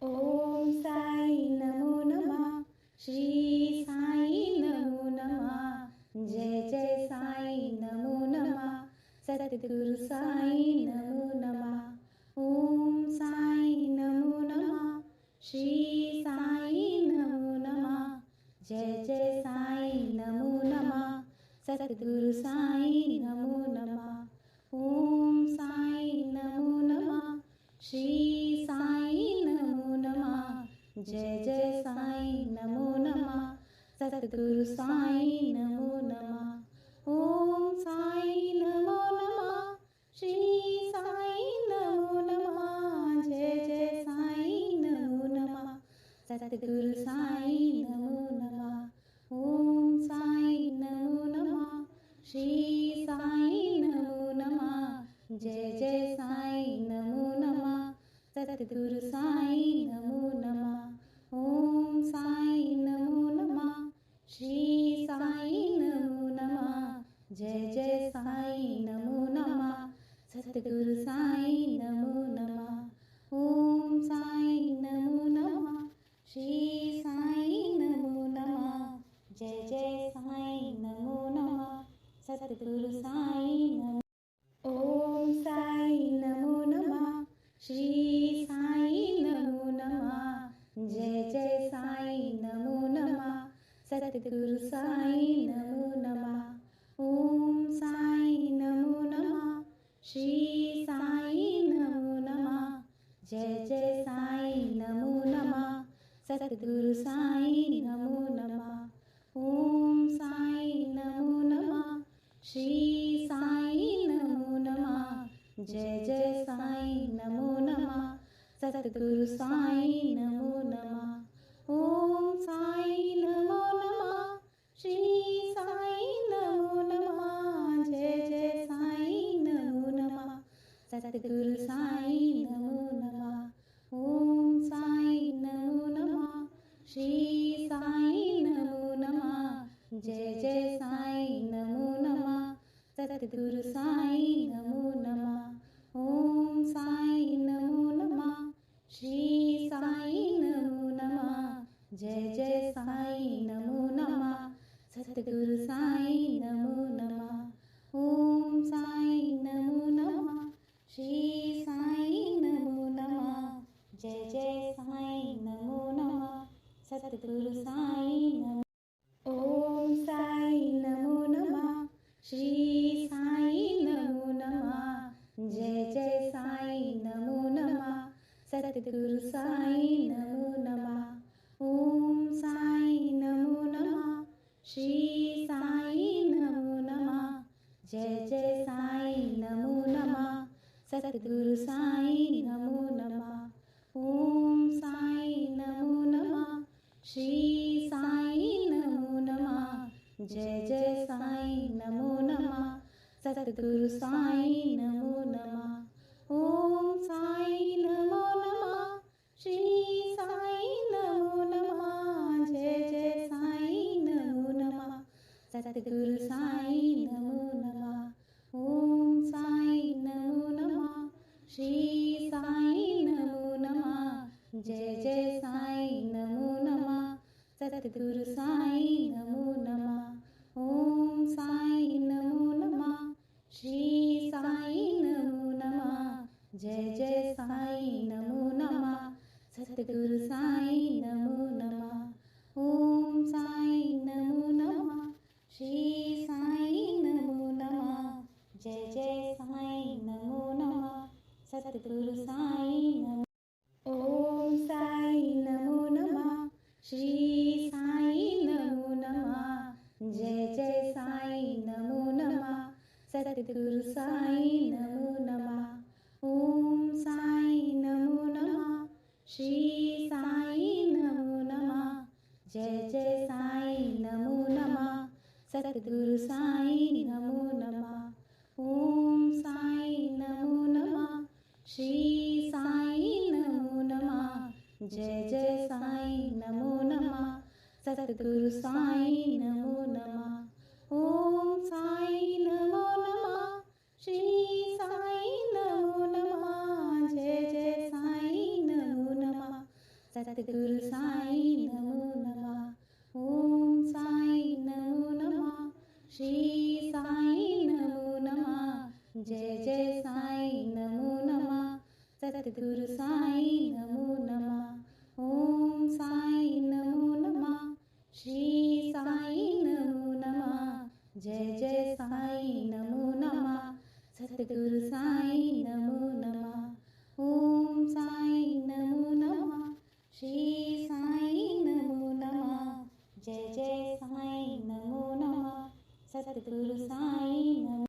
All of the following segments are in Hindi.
ओम साई नमो नमः। श्री साई नमो नमः। जय जय साई नमो नमः। सद्गुरु साई नमो नमः। ओम साई नमो नमः। श्री साई नमो नमः। जय जय साई नमो नमः। सद्गुरु साई नमो नमः। ओम साई नमो नमः। श्री साई नमो नमः। जय जय साई नमो नमः। सद्गुरु साई नमो नमः। ओम साई नमो नमः। श्री साई नमो नमः। जय जय साई नमो नमः। सद्गुरु साई नमो नमः। ओम साई नमो नमः। श्री साई नमो नमः। जय जय साई नमो नमः। सद्गुरु साई नमो नमः। ओम साई नमो नमः। श्री साई नमो नमः। जय जय साई नमो नमः। सद्गुरु साई नमो नमः। ओम साई नमो नमः। श्री साई नमो नमः। जय जय साई नमो नमः। सद्गुरु साई नमो। ओम साई नमो नमः। श्री साई नमो नमः। जय जय साई नमो नमः। सद्गुरु साई नमो नमः। ओम साई नमो नमः। श्री साई नमो नमः। जय जय साई नमो नमः। सद्गुरु साई नमो नमः। ओम साई नमो नमः। श्री साई नमो नमः। जय जय साई नमो नमः। सद्गुरु साई नमो नमः। ओम साई नमो नमः। श्री साई नमो नमः। जय जय साई नमो नमः। सद्गुरु साई नमो नमः। ओम साई नमो नमः। श्री साई नमो नमः। जय जय साई नमो नमः। सद्गुरु साई नमो नमः। ओम साई नमो नमः। श्री साई नमो नमः। जय जय साई नमो नमः। सद्गुरु साई नमो नमः। ओम साई नमो नमः। श्री साई नमो नमः। जय जय साई नमो नमः। सद्गुरु साई नमो। ओम साई नमो नमः। श्री साई नमो नमः। जय जय साई नमो नमः। सद्गुरु साई नमो नमः। ओम साई नमो नमः। श्री साई नमो नमः। जय जय साई नमो नमः। सद्गुरु साई नमो नमः। ओम साई नमो नमः। श्री साई नमो नमः। जय जय साई नमो नमः। सद्गुरु साई नमो नमः। ओम साई नमो नमः। श्री साई नमो नमः। जय जय साई नमो नमः। सद्गुरु साई नमो नमः। ओम साई नमो नमः। श्री साई नमो नमः। जय जय साई नमो नमः। सद्गुरु साई नमो नमः। ओम साई नमो नमः। श्री साई नमो नमः। जय जय साई नमो नमः। सद्गुरु साई नमो नमः। ओम साई नमो नमः। श्री साई नमो नमः। जय जय साई नमो नमः। सद्गुरु साई नमो। ओम साई नमो नमः। श्री साई नमो नमः। जय जय साई नमो नमः। सद्गुरु साई नमो नमः। ओम साई नमो नमः। श्री साई नमो नमः। जय जय साई नमो नमः। सद्गुरु साई नमो नमः। ओम साई नमो नमः। श्री साई नमो नमः। जय जय साई नमो नमः। सद्गुरु साई नमो नमः। ओम साई नमो नमः। श्री साई नमो नमः। जय जय साई नमो नमः। सद्गुरु साईं नमो नमः। ओम साईं नमो नमः। श्री साईं नमो नमः। जय जय साईं नमो नमः। सद्गुरु साईं नमो नमः। ओम साईं नमो नमः। श्री साईं नमो नमः। जय जय साईं नमो नमः। सद्गुरु साईं नमो नमः। ओम साईं नमो नमः। श्री साईं नमो नमः। जय जय साईं नमो नमः। सद्गुरु साईं नमो।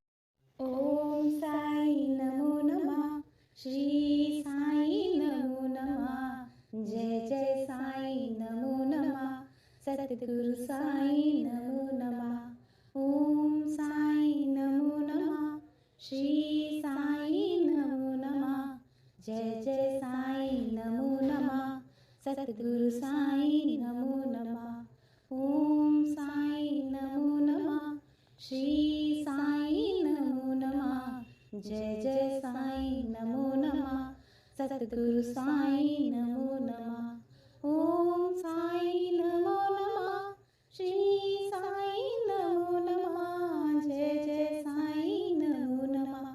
ओम साईं नमो नमः। श्री साईं नमो नमः। जय जय साईं नमो नमः। सद्गुरु साईं नमो नमः। ओम साईं नमो नमः। श्री साईं नमो नमः। जय जय साईं नमो नमः। सद्गुरु साईं नमो नमः। ओम साईं नमो नमः। श्री साईं नमो नमः। जय जय साईं नमो नमः। सद्गुरु साईं नमो नमः। ओम साईं नमो नमः। श्री साईं नमो नमः। जय जय साईं नमो नमः।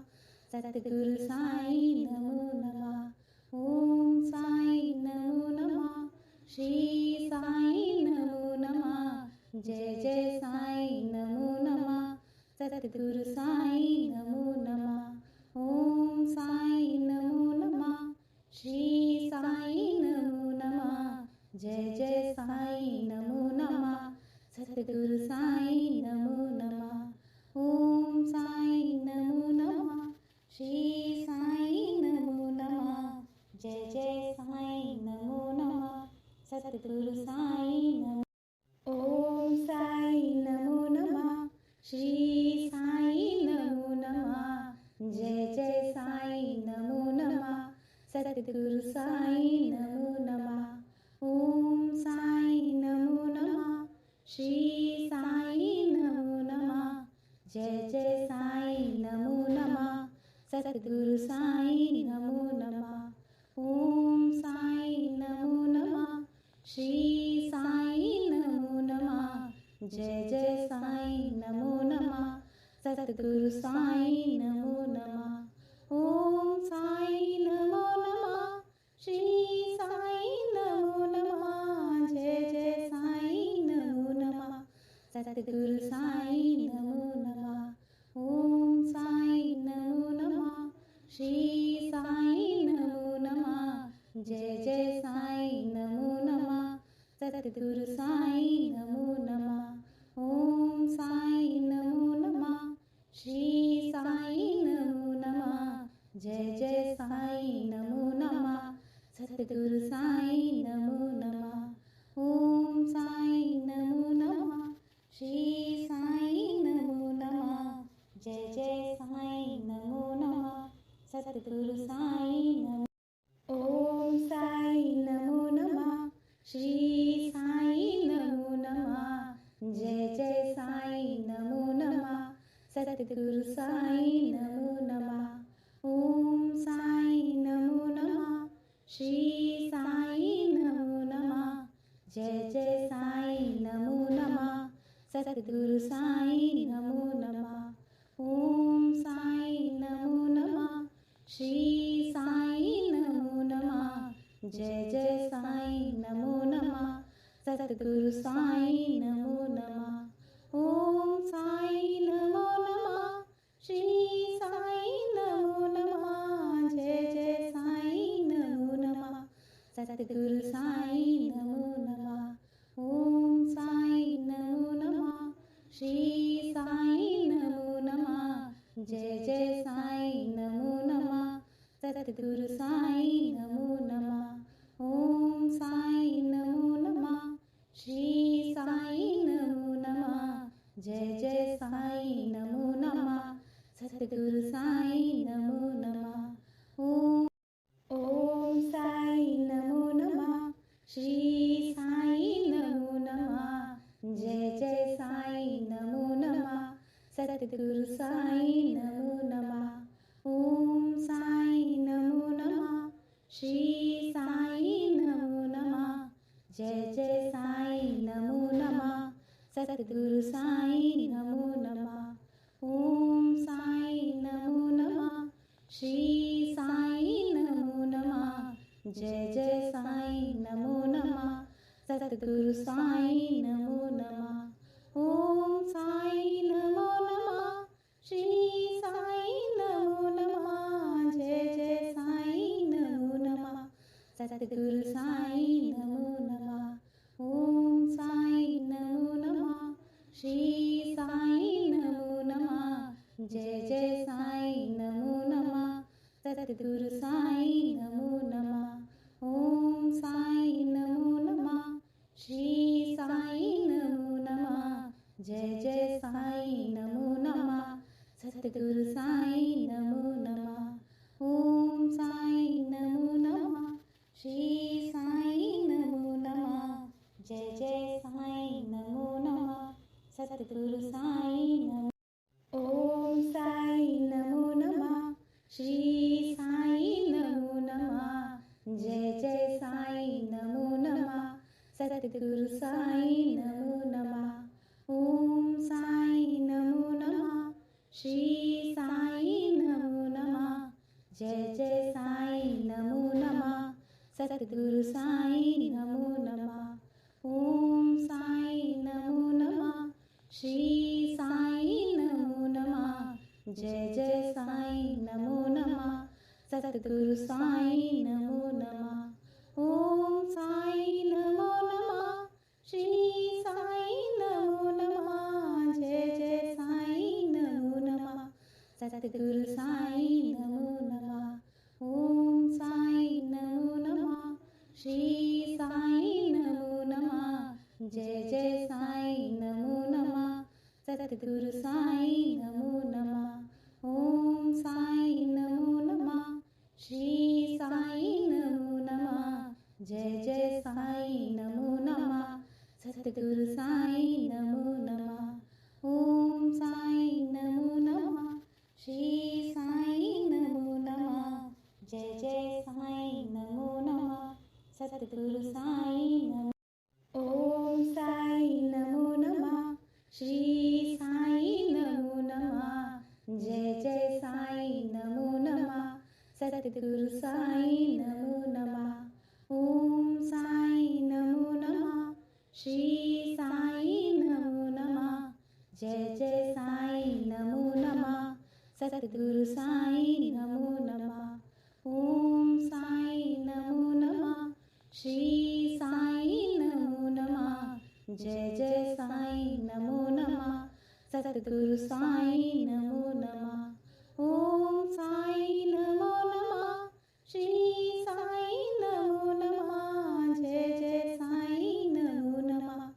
सद्गुरु साईं नमो नमः। ओम साईं नमो नमः। श्री साईं नमो नमः। जय जय साईं नमो नमः। सद्गुरु साईं नमो नमः। ओम साईं नमो नमः। श्री साईं नमो नमः। जय जय साईं नमो नमः। सद्गुरु साईं नमो नमः। ओम साईं नमो नमः। श्री साईं नमो नमः। जय जय साईं नमो नमः। सद्गुरु साईं नमो। ओम साईं नमो नमः। श्री साईं नमो नमः। जय जय साईं नमो नमः। सद्गुरु साईं नमो नमः। ओम साईं नमो नमः। श्री साईं नमो नमः। जय जय साईं नमो नमः। सद्गुरु साईं नमो नमः। ओम साईं नमो नमः। श्री साईं नमो नमः। जय जय साईं नमो नमः। सद्गुरु साईं नमो नमः। ओम साईं नमो नमः। श्री साईं नमो नमः। जय जय साईं नमो नमः। सद्गुरु साईं नमो नमः। ओम साईं नमो नमः। श्री साईं नमो नमः। जय जय साईं नमो नमः। सद्गुरु साईं नमो नमः। ओम साईं नमो नमः। श्री साईं नमो नमः। जय जय साईं नमो नमः। सद्गुरु साईं नमो नमः। ओम साईं नमो नमः। श्री साईं नमो नमः। जय जय साईं नमो नमः। सद्गुरु साईं नमो। ओम साईं नमो नमः। श्री साईं नमो नमः। जय जय साईं नमो नमः। सद्गुरु साईं नमो नमः। ओम साईं नमो नमः। श्री साईं नमो नमः। जय जय साईं नमो नमः। सद्गुरु साईं नमो नमः। ओम साईं नमो नमः। श्री साईं नमो नमः। जय जय साईं नमो नमः। सद्गुरु साईं नमो नमः। ओम साईं नमो नमः। श्री साईं नमो नमः। जय जय साईं नमो नमः। सद्गुरु साईं नमो नमः। ओम साईं नमो नमः। श्री साईं नमो नमः। जय जय साईं नमो नमः। सद्गुरु साईं नमो नमः। ओम साईं नमो नमः। श्री साईं नमो नमः। जय जय साईं नमो नमः। सद्गुरु साईं नमो नमः। ओम साईं नमो नमः। श्री साईं नमो नमः। जय जय साईं नमो नमः। सद्गुरु साईं नमो नमः। ओम साईं नमो नमः। श्री साईं नमो नमः। जय जय साईं नमो नमः सतगुरु साईं नमो नमः ओम साईं नमो नमः श्री साईं नमो नमः जय जय साईं नमो नमः सतगुरु साईं नमो नमः ओम साईं नमो नमः श्री साईं नमो नमः जय जय साईं नमो नमः सतगुरु साईं नमो नमः ओम साईं नमो नमः श्री साईं नमो नमः जय जय साईं नमो नमः सतगुरु साईं नमो नमः ओम साईं नमो नमः श्री साईं नमो नमः जय जय साईं नमो नमः सतगुरु साईं नमो नमः ओम साईं नमो नमः श्री साईं नमो नमः जय जय साईं नमो नमः सतगुरु साईं नमो ओम साईं नमो नमः श्री साईं नमो नमः जय जय साईं नमो नमः सतगुरु साईं नमो नमः ओम साईं नमो नमः श्री साईं नमो नमः जय जय साईं नमो नमः सतगुरु साईं नमो नमः ओम साईं नमो नमः श्री साईं नमो नमः जय जय साईं नमो नमः सतगुरु साईं नमो नमः ओम साईं नमो नमः श्री साईं नमो नमः जय जय साईं नमो नमः सतगुरु साईं नमो नमः ओम साईं नमो नमः श्री साईं नमो नमः जय जय साईं नमो नमः सतगुरु साईं नमो नमः ओम साईं नमो नमः श्री साईं नमो नमः जय जय साईं नमो नमः सतगुरु साईं नमो नमः ओम साईं नमो नमः श्री साईं नमो नमः जय जय साईं नमो नमः सतगुरु साईं नमो ओम साईं नमो नमः श्री साईं नमो नमः जय जय साईं नमो नमः सतगुरु साईं नमो नमः ओम साईं नमो नमः श्री साईं नमो नमः जय जय साईं नमो नमः सतगुरु साईं नमो नमः ओम साईं नमो नमः श्री साईं नमो नमः जय जय साईं नमो नमः सतगुरु साईं नमो नमः ओम साईं नमो नमः श्री साईं नमो नमः जय जय साईं नमो नमः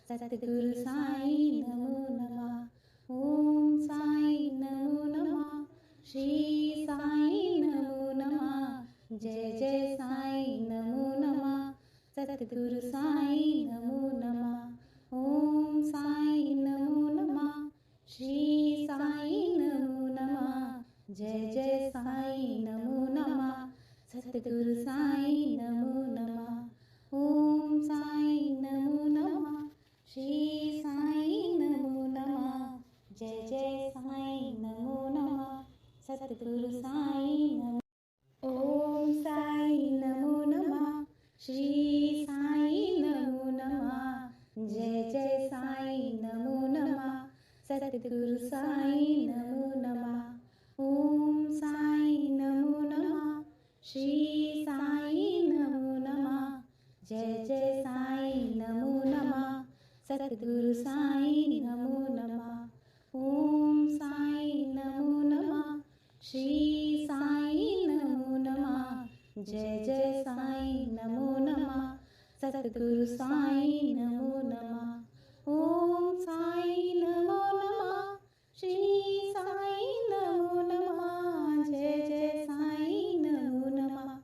सतगुरु साईं नमो नमः ओम साईं नमो नमः श्री साईं नमो नमः जय जय साईं नमो नमः सतगुरु साईं नमो नमः ओम साईं नमो नमः श्री साईं नमो नमः जय जय साईं नमो नमः सतगुरु साईं नमो नमः ओम साईं नमो नमः श्री साईं नमो नमः जय जय साईं नमो नमः सतगुरु साईं नमो ओम साईं नमो नमः श्री साईं नमो नमः जय जय साईं नमो नमः सतगुरु साईं नमो नमः ओम साईं नमो नमः श्री साईं नमो नमः जय जय साईं नमो नमः सतगुरु साईं नमो नमः ओम साईं नमो नमः श्री साईं नमो नमः जय जय साईं नमो नमः सतगुरु साईं नमो नमः ओम साईं नमो नमः श्री साईं नमो नमः जय जय साईं नमो नमः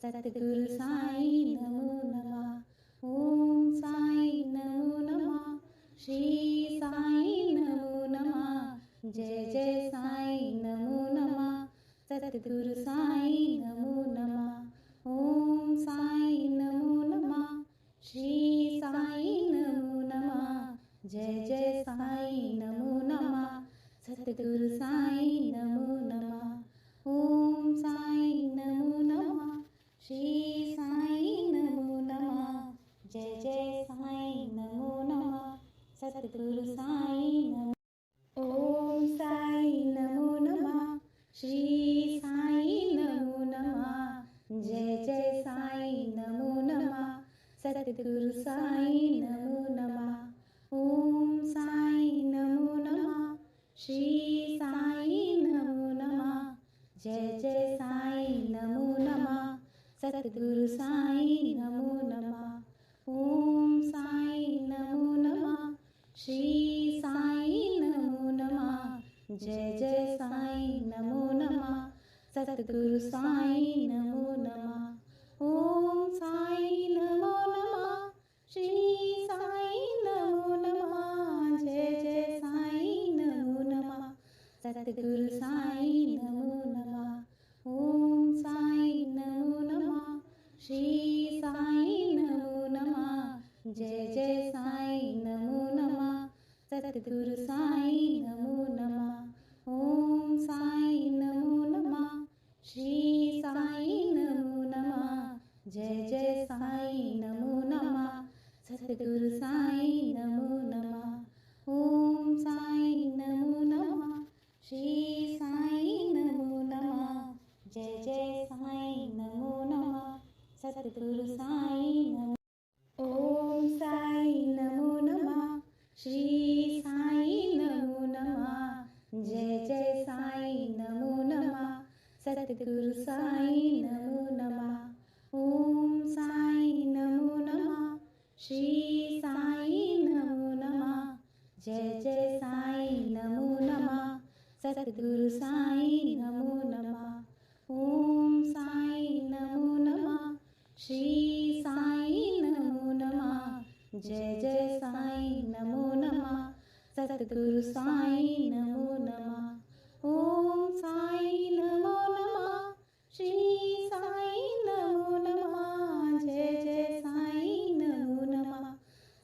सतगुरु साईं नमो नमः ओम साईं नमो नमः श्री साईं नमो नमः जय जय साईं नमो नमः सतगुरु साईं नमो नमः ओम साईं नमो नमः श्री सद्गुरु साई नमो नमः. ओम साई नमो नमः. श्री साई नमो नमः. जय जय साई नमो नमः. सद्गुरु साई नमो नमः. ओम साई नमो नमः. श्री साई नमो नमः. जय जय साई नमो नमः. सद्गुरु साई नमो नमः. ओम साई नमो नमः. श्री साई नमो नमः. जय जय साई नमो नमः. सद्गुरु साई नमो नमः. ओम साई नमो नमः. श्री साई नमो नमः. जय जय साई नमो नमः. सद्गुरु साई नमो नमः. ओम साई नमो नमः. श्री साई नमो नमः. जय जय साई नमो नमः. सद्गुरु साई नमो नमः. ओम साई नमो नमः. श्री साई नमो नमः. जय जय साई नमो नमः. सद्गुरु साई नमो. ओम साई नमो नमः. श्री साई नमो नमः. जय जय साई नमो नमः. सद्गुरु साई नमो नमः. ओम साई नमो नमः. श्री साई नमो नमः. जय जय साई नमो नमः. सद्गुरु साई नमो नमः. ओम साई नमो नमः. श्री साई नमो नमः. जय जय साई नमो नमः. सद्गुरु साई नमो नमः. ओम साई नमो नमः. श्री साई नमो नमः. जय जय साई नमो नमः.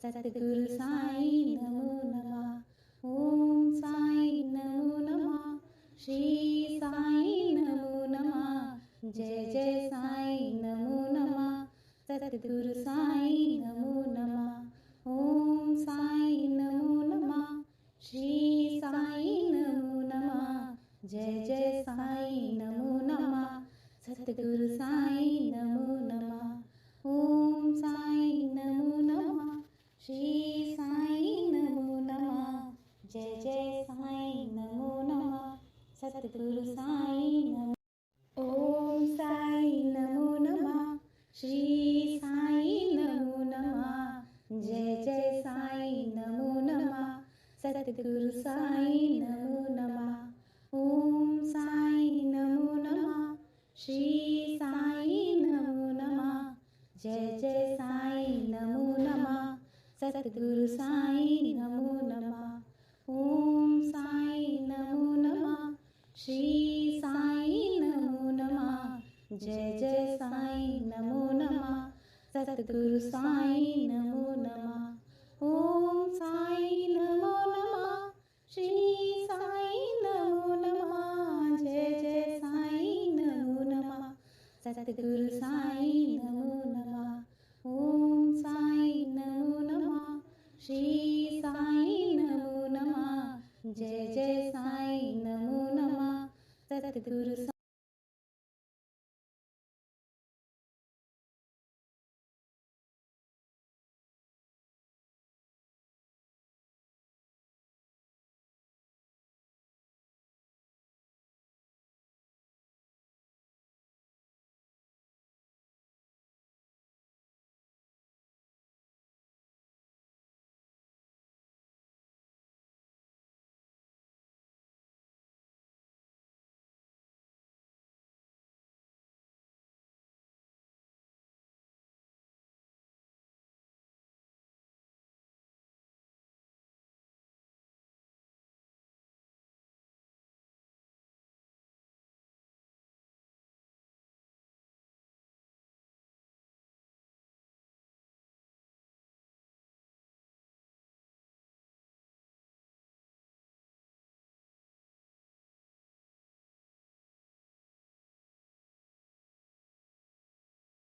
सद्गुरु साई नमो नमः. ओम साई नमो नमः. श्री साई नमो नमः. जय जय साई नमो नमः. सद्गुरु साई नमो नमः. ओम साई नमो नमः. श्री साई नमो नमः. जय जय साई नमो नमः. सद्गुरु साई नमो नमः. ओम साई नमो नमः. श्री साई नमो नमः. जय जय साई नमो नमः. सद्गुरु साई नमो. ओम साई नमो नमः. श्री साई नमो नमः. जय जय साई नमो नमः. सद्गुरु साई नमो नमः. ओम साई नमो नमः. श्री साई नमो नमः. जय जय साई नमो नमः. सद्गुरु साई नमो नमः. ओम साई नमो नमः. श्री साई नमो नमः. जय जय साई नमो नमः. सद्गुरु साई नमो नमः. ओम साई नमो नमः. श्री साई नमो नमः. जय जय साई नमो नमः. सद्गुरु साई नमो नमः. ओम साई नमो नमः. श्री साई नमो नमः. जय जय साई नमो नमः. सद्गुरु